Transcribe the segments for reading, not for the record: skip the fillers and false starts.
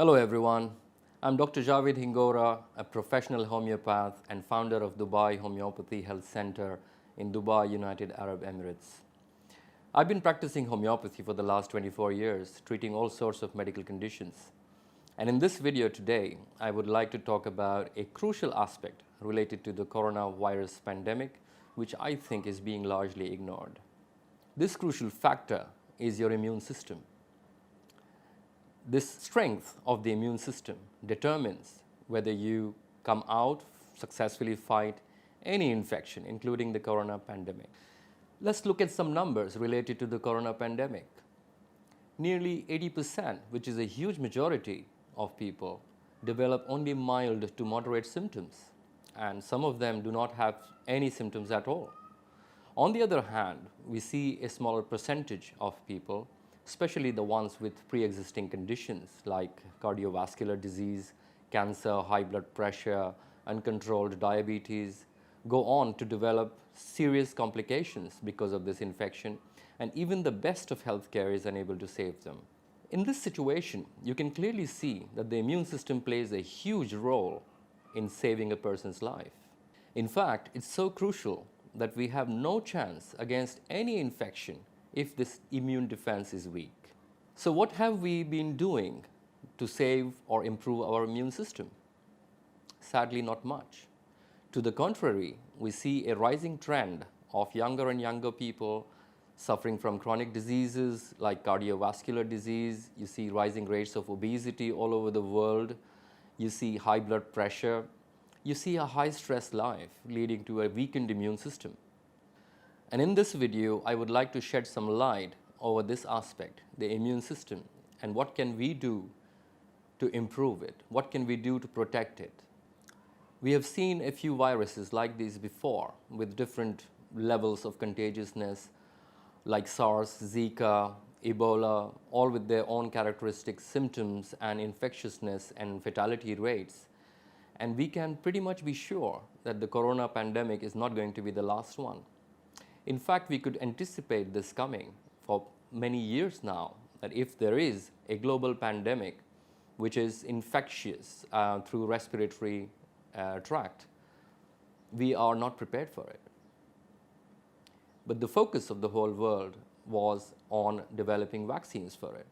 Hello everyone, I'm Dr. Javed Hingora, a professional homeopath and founder of Dubai Homeopathy Health Center in Dubai, United Arab Emirates. I've been practicing homeopathy for the last 24 years, treating all sorts of medical conditions. And in this video today, I would like to talk about a crucial aspect related to the coronavirus pandemic, which I think is being largely ignored. This crucial factor is your immune system. This strength of the immune system determines whether you come out, successfully fight any infection, including the corona pandemic. Let's look at some numbers related to the corona pandemic. Nearly 80%, which is a huge majority of people, develop only mild to moderate symptoms, and some of them do not have any symptoms at all. On the other hand, we see a smaller percentage of people, especially the ones with pre-existing conditions like cardiovascular disease, cancer, high blood pressure, uncontrolled diabetes, go on to develop serious complications because of this infection, and even the best of healthcare is unable to save them. In this situation, you can clearly see that the immune system plays a huge role in saving a person's life. In fact, it's so crucial that we have no chance against any infection if this immune defense is weak. So what have we been doing to save or improve our immune system? Sadly, not much. To the contrary, we see a rising trend of younger and younger people suffering from chronic diseases like cardiovascular disease. You see rising rates of obesity all over the world. You see high blood pressure. You see a high stress life leading to a weakened immune system. And in this video, I would like to shed some light over this aspect, the immune system, and what can we do to improve it? What can we do to protect it? We have seen a few viruses like these before with different levels of contagiousness like SARS, Zika, Ebola, all with their own characteristic symptoms and infectiousness and fatality rates. And we can pretty much be sure that the corona pandemic is not going to be the last one. In fact, we could anticipate this coming for many years now, that if there is a global pandemic which is infectious through respiratory tract, we are not prepared for it. But the focus of the whole world was on developing vaccines for it,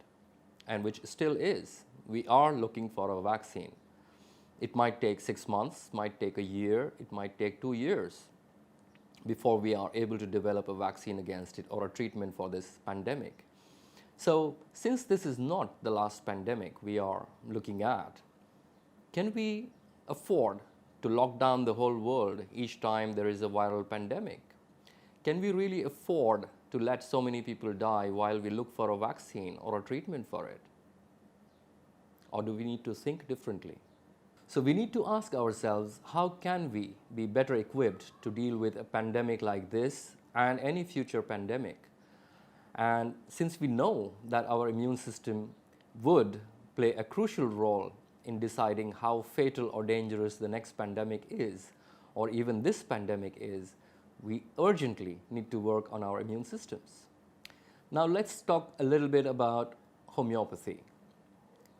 and which still is. We are looking for a vaccine. It might take 6 months, might take a year, it might take 2 years before we are able to develop a vaccine against it or a treatment for this pandemic. So since this is not the last pandemic we are looking at, can we afford to lock down the whole world each time there is a viral pandemic? Can we really afford to let so many people die while we look for a vaccine or a treatment for it? Or do we need to think differently? So we need to ask ourselves, how can we be better equipped to deal with a pandemic like this and any future pandemic? And since we know that our immune system would play a crucial role in deciding how fatal or dangerous the next pandemic is, or even this pandemic is, we urgently need to work on our immune systems. Now let's talk a little bit about homeopathy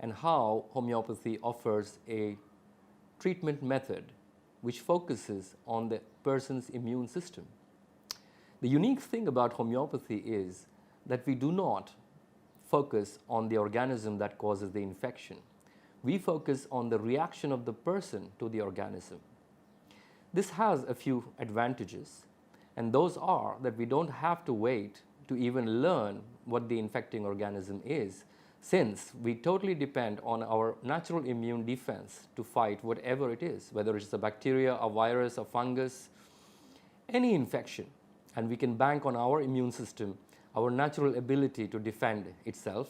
and how homeopathy offers a treatment method which focuses on the person's immune system. The unique thing about homeopathy is that we do not focus on the organism that causes the infection. We focus on the reaction of the person to the organism. This has a few advantages, and those are that we don't have to wait to even learn what the infecting organism is, since we totally depend on our natural immune defense to fight whatever it is, whether it's a bacteria, a virus, a fungus, any infection. And we can bank on our immune system, our natural ability to defend itself,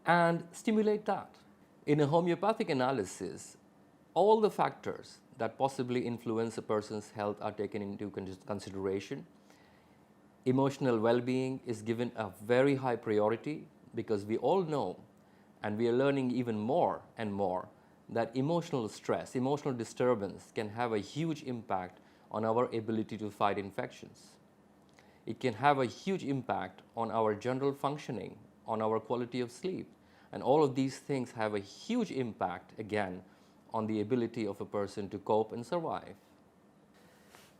and stimulate that. In a homeopathic analysis, all the factors that possibly influence a person's health are taken into consideration. Emotional well-being is given a very high priority, because we all know, and we are learning even more and more, that emotional stress, emotional disturbance can have a huge impact on our ability to fight infections. It can have a huge impact on our general functioning, on our quality of sleep, And all of these things have a huge impact, again, on the ability of a person to cope and survive.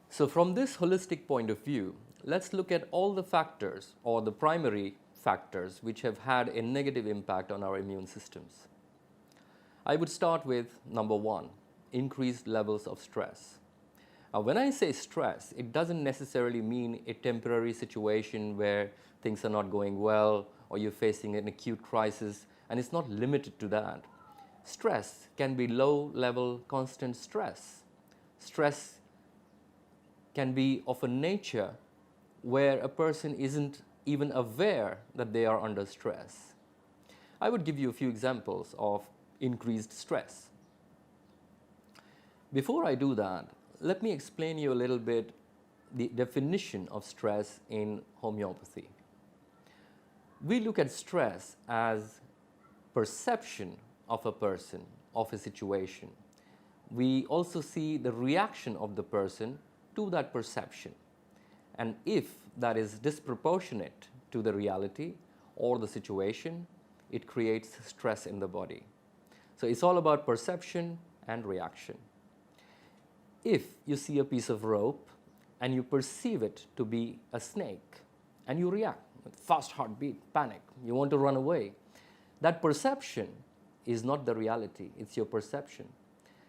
So from this holistic point of view, let's look at all the factors or the primary factors which have had a negative impact on our immune systems. I would start with number one, increased levels of stress. Now, when I say stress, it doesn't necessarily mean a temporary situation where things are not going well or you're facing an acute crisis, and it's not limited to that. Stress can be low-level, constant stress. Stress can be of a nature where a person isn't even aware that they are under stress. I would give you a few examples of increased stress. Before I do that, let me explain you a little bit the definition of stress in homeopathy. We look at stress as perception of a person, of a situation. We also see the reaction of the person to that perception. And if that is disproportionate to the reality or the situation, it creates stress in the body. So it's all about perception and reaction. If you see a piece of rope and you perceive it to be a snake and you react with fast heartbeat, panic, you want to run away, that perception is not the reality, it's your perception.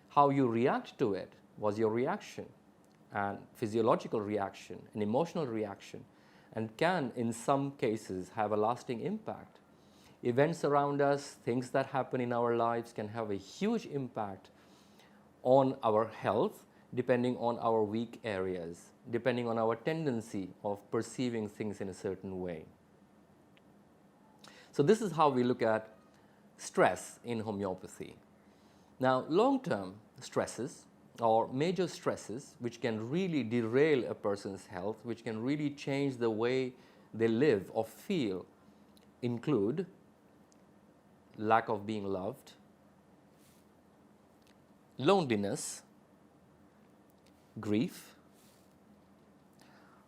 How you react to it was your reaction, and physiological reaction, an emotional reaction, and can in some cases have a lasting impact. Events around us, things that happen in our lives can have a huge impact on our health depending on our weak areas, depending on our tendency of perceiving things in a certain way. So this is how we look at stress in homeopathy. Now, long-term stresses or major stresses which can really derail a person's health, which can really change the way they live or feel, include lack of being loved, loneliness, grief,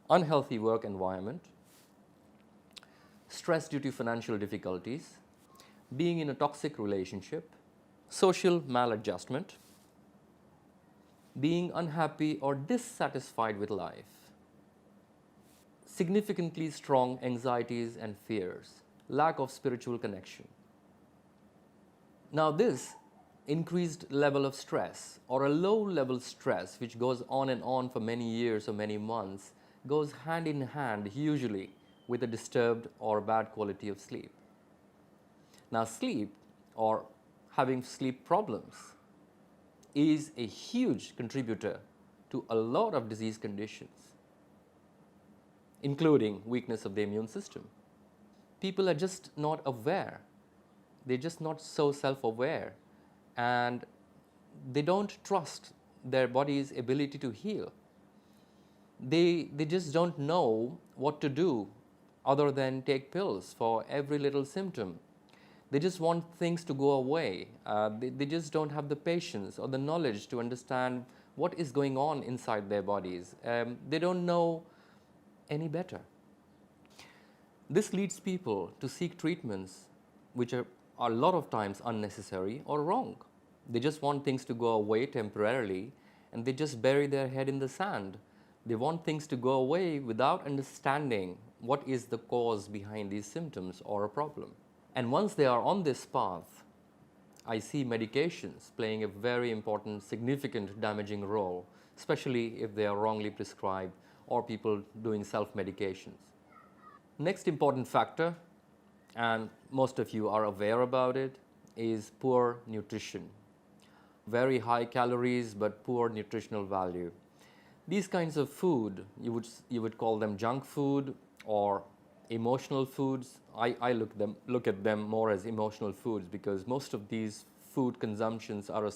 unhealthy work environment, stress due to financial difficulties, being in a toxic relationship, social maladjustment, being unhappy or dissatisfied with life, significantly strong anxieties and fears, lack of spiritual connection. Now this increased level of stress or a low level stress which goes on and on for many years or many months goes hand in hand usually with a disturbed or bad quality of sleep. Now sleep or having sleep problems is a huge contributor to a lot of disease conditions, including weakness of the immune system. People are just not aware. They're just not so self-aware, and they don't trust their body's ability to heal. They just don't know what to do other than take pills for every little symptom. They just want things to go away. They just don't have the patience or the knowledge to understand what is going on inside their bodies. They don't know any better. This leads people to seek treatments which are a lot of times unnecessary or wrong. They just want things to go away temporarily, and they just bury their head in the sand. They want things to go away without understanding what is the cause behind these symptoms or a problem. And once they are on this path, I see medications playing a very important, significant damaging role, especially if they are wrongly prescribed or people doing self-medications. Next important factor, and most of you are aware about it, is poor nutrition. Very high calories but poor nutritional value. These kinds of food, you would call them junk food or emotional foods. I look at them more as emotional foods because most of these food consumptions are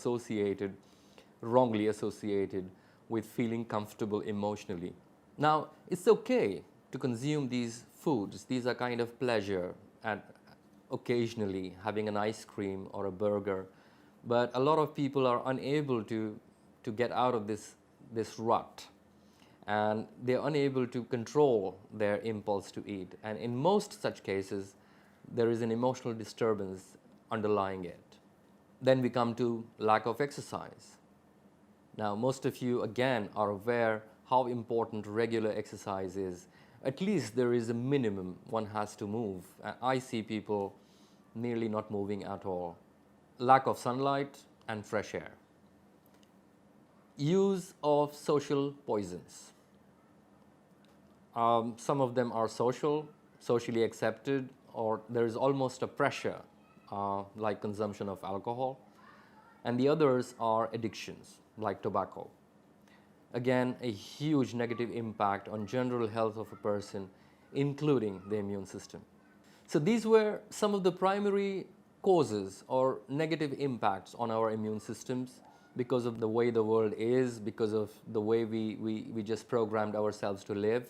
wrongly associated with feeling comfortable emotionally. Now, it's okay to consume these foods. These are kind of pleasure, and occasionally having an ice cream or a burger. But a lot of people are unable to get out of this rut, and they're unable to control their impulse to eat. And in most such cases, there is an emotional disturbance underlying it. Then we come to lack of exercise. Now, most of you again are aware how important regular exercise is. At least there is a minimum one has to move. I see people nearly not moving at all. Lack of sunlight and fresh air. Use of social poisons. Some of them are socially accepted, or there is almost a pressure, like consumption of alcohol, and the others are addictions, like tobacco. Again, a huge negative impact on general health of a person, including the immune system. So these were some of the primary causes or negative impacts on our immune systems because of the way the world is, because of the way we just programmed ourselves to live.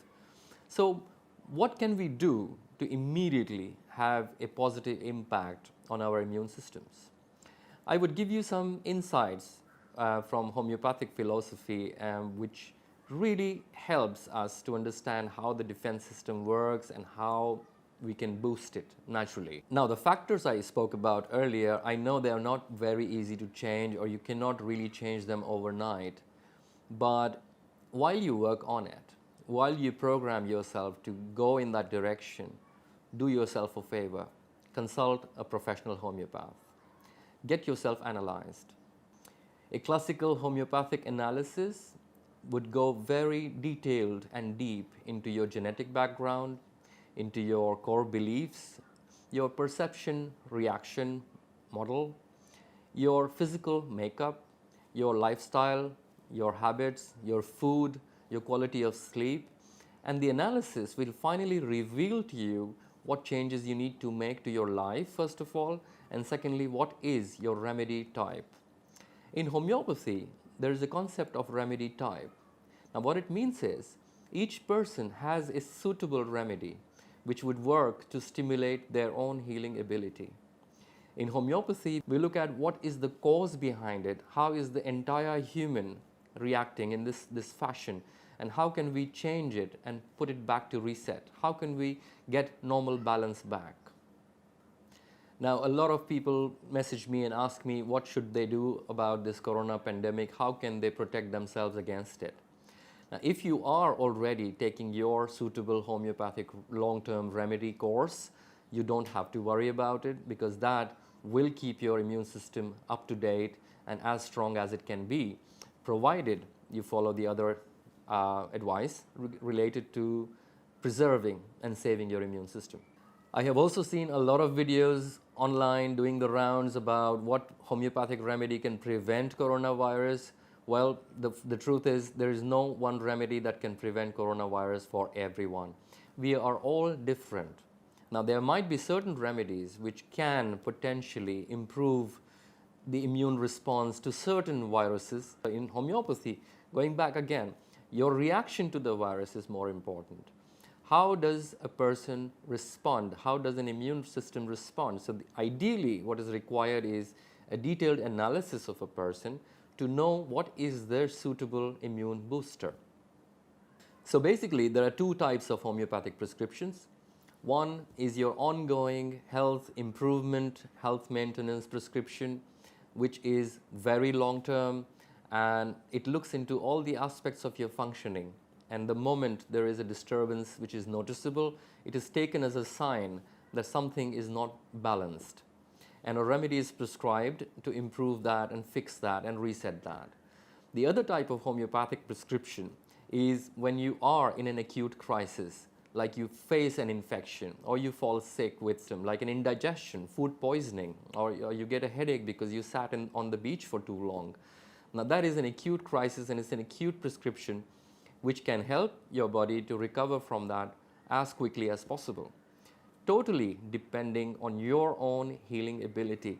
So what can we do to immediately have a positive impact on our immune systems? I would give you some insights from homeopathic philosophy, which really helps us to understand how the defense system works and how we can boost it naturally. Now, the factors I spoke about earlier, I know they are not very easy to change, or you cannot really change them overnight. But while you work on it, while you program yourself to go in that direction, do yourself a favor. Consult a professional homeopath. Get yourself analyzed. A classical homeopathic analysis would go very detailed and deep into your genetic background, into your core beliefs, your perception reaction model, your physical makeup, your lifestyle, your habits, your food, your quality of sleep, and the analysis will finally reveal to you what changes you need to make to your life, first of all, and secondly, what is your remedy type. In homeopathy, there is a concept of remedy type. Now, what it means is each person has a suitable remedy which would work to stimulate their own healing ability. In homeopathy, we look at what is the cause behind it, how is the entire human reacting in this fashion, and how can we change it and put it back to reset? How can we get normal balance back? Now, a lot of people message me and ask me what should they do about this corona pandemic, how can they protect themselves against it? Now, if you are already taking your suitable homeopathic long-term remedy course, you don't have to worry about it, because that will keep your immune system up to date and as strong as it can be, provided you follow the other advice related to preserving and saving your immune system. I have also seen a lot of videos online doing the rounds about what homeopathic remedy can prevent coronavirus. Well, the truth is there is no one remedy that can prevent coronavirus for everyone. We are all different. Now, there might be certain remedies which can potentially improve the immune response to certain viruses. In homeopathy, going back again, your reaction to the virus is more important. How does a person respond? How does an immune system respond? So ideally, what is required is a detailed analysis of a person to know what is their suitable immune booster. So basically, there are two types of homeopathic prescriptions. One is your ongoing health improvement, health maintenance prescription, which is very long term, and it looks into all the aspects of your functioning. And the moment there is a disturbance which is noticeable, it is taken as a sign that something is not balanced. And a remedy is prescribed to improve that and fix that and reset that. The other type of homeopathic prescription is when you are in an acute crisis, like you face an infection or you fall sick with some, like an indigestion, food poisoning, or you get a headache because you sat on the beach for too long. Now that is an acute crisis, and it's an acute prescription which can help your body to recover from that as quickly as possible, totally depending on your own healing ability.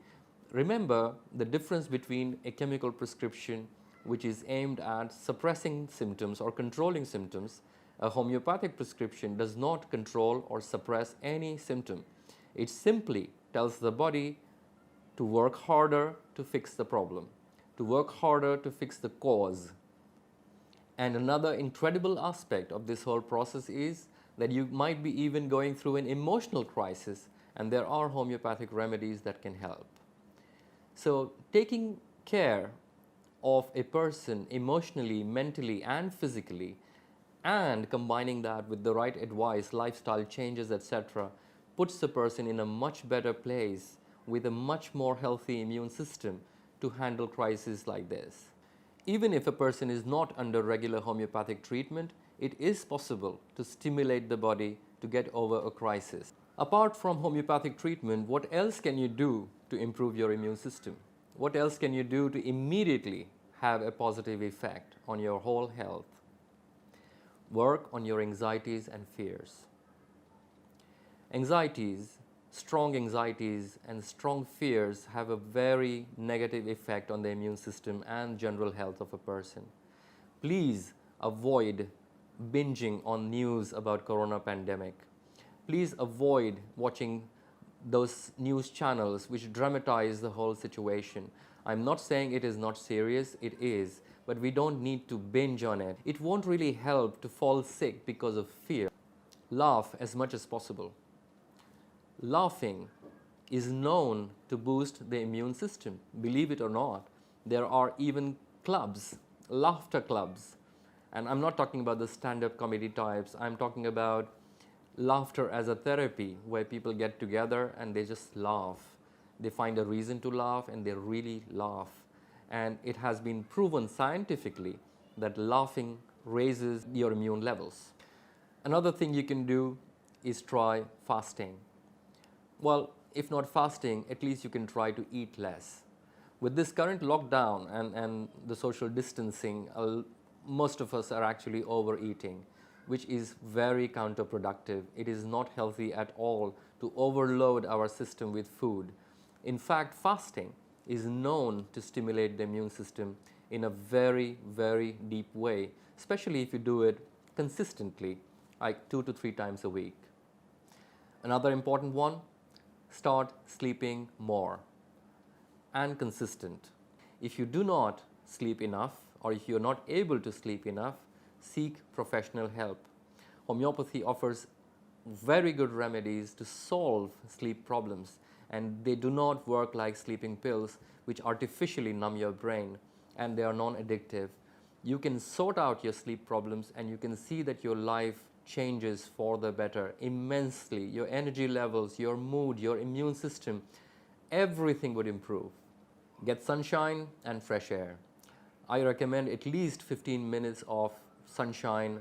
Remember the difference between a chemical prescription, which is aimed at suppressing symptoms or controlling symptoms. A homeopathic prescription does not control or suppress any symptom. It simply tells the body to work harder to fix the problem, to work harder to fix the cause. And another incredible aspect of this whole process is that you might be even going through an emotional crisis, and there are homeopathic remedies that can help. So taking care of a person emotionally, mentally, and physically, and combining that with the right advice, lifestyle changes, etc., puts the person in a much better place with a much more healthy immune system to handle crises like this. Even if a person is not under regular homeopathic treatment, it is possible to stimulate the body to get over a crisis. Apart from homeopathic treatment, what else can you do to improve your immune system? What else can you do to immediately have a positive effect on your whole health? Work on your anxieties and fears. Strong anxieties and strong fears have a very negative effect on the immune system and general health of a person. Please avoid binging on news about corona pandemic. Please avoid watching those news channels which dramatize the whole situation. I'm not saying it is not serious, it is, but we don't need to binge on it. It won't really help to fall sick because of fear. Laugh as much as possible. Laughing is known to boost the immune system. Believe it or not, there are even clubs, laughter clubs. And I'm not talking about the stand-up comedy types. I'm talking about laughter as a therapy where people get together and they just laugh. They find a reason to laugh and they really laugh. And it has been proven scientifically that laughing raises your immune levels. Another thing you can do is try fasting. Well, if not fasting, at least you can try to eat less. With this current lockdown and the social distancing, most of us are actually overeating, which is very counterproductive. It is not healthy at all to overload our system with food. In fact, fasting is known to stimulate the immune system in a very, very deep way, especially if you do it consistently, like 2 to 3 times a week. Another important one, start sleeping more and consistent. If you do not sleep enough, or if you're not able to sleep enough, seek professional help. Homeopathy offers very good remedies to solve sleep problems, and they do not work like sleeping pills which artificially numb your brain, and they are non-addictive. You can sort out your sleep problems and you can see that your life changes for the better immensely. Your energy levels, your mood, your immune system, everything would improve. Get sunshine and fresh air. I recommend at least 15 minutes of sunshine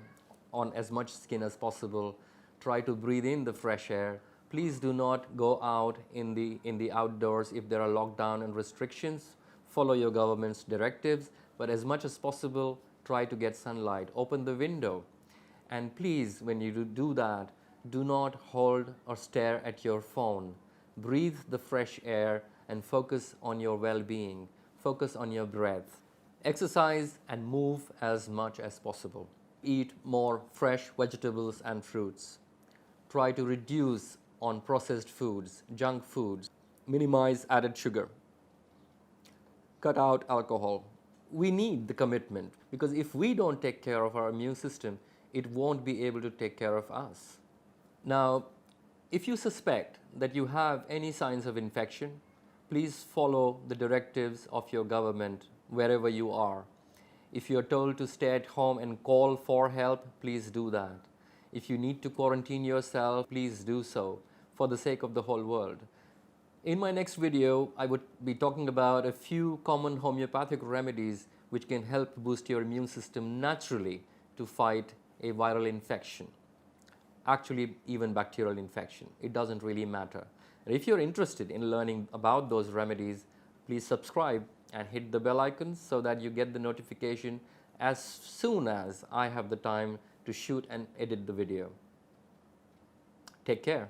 on as much skin as possible. Try to breathe in the fresh air. Please do not go out in the outdoors if there are lockdown and restrictions. Follow your government's directives, but as much as possible, try to get sunlight. Open the window. And please, when you do that, do not hold or stare at your phone. Breathe the fresh air and focus on your well-being. Focus on your breath. Exercise and move as much as possible. Eat more fresh vegetables and fruits. Try to reduce on processed foods, junk foods. Minimize added sugar. Cut out alcohol. We need the commitment, because if we don't take care of our immune system, it won't be able to take care of us. Now, if you suspect that you have any signs of infection, please follow the directives of your government wherever you are. If you're told to stay at home and call for help, please do that. If you need to quarantine yourself, please do so for the sake of the whole world. In my next video, I would be talking about a few common homeopathic remedies which can help boost your immune system naturally to fight a viral infection. Actually, even bacterial infection. It doesn't really matter. And if you're interested in learning about those remedies, please subscribe and hit the bell icon so that you get the notification as soon as I have the time to shoot and edit the video. Take care.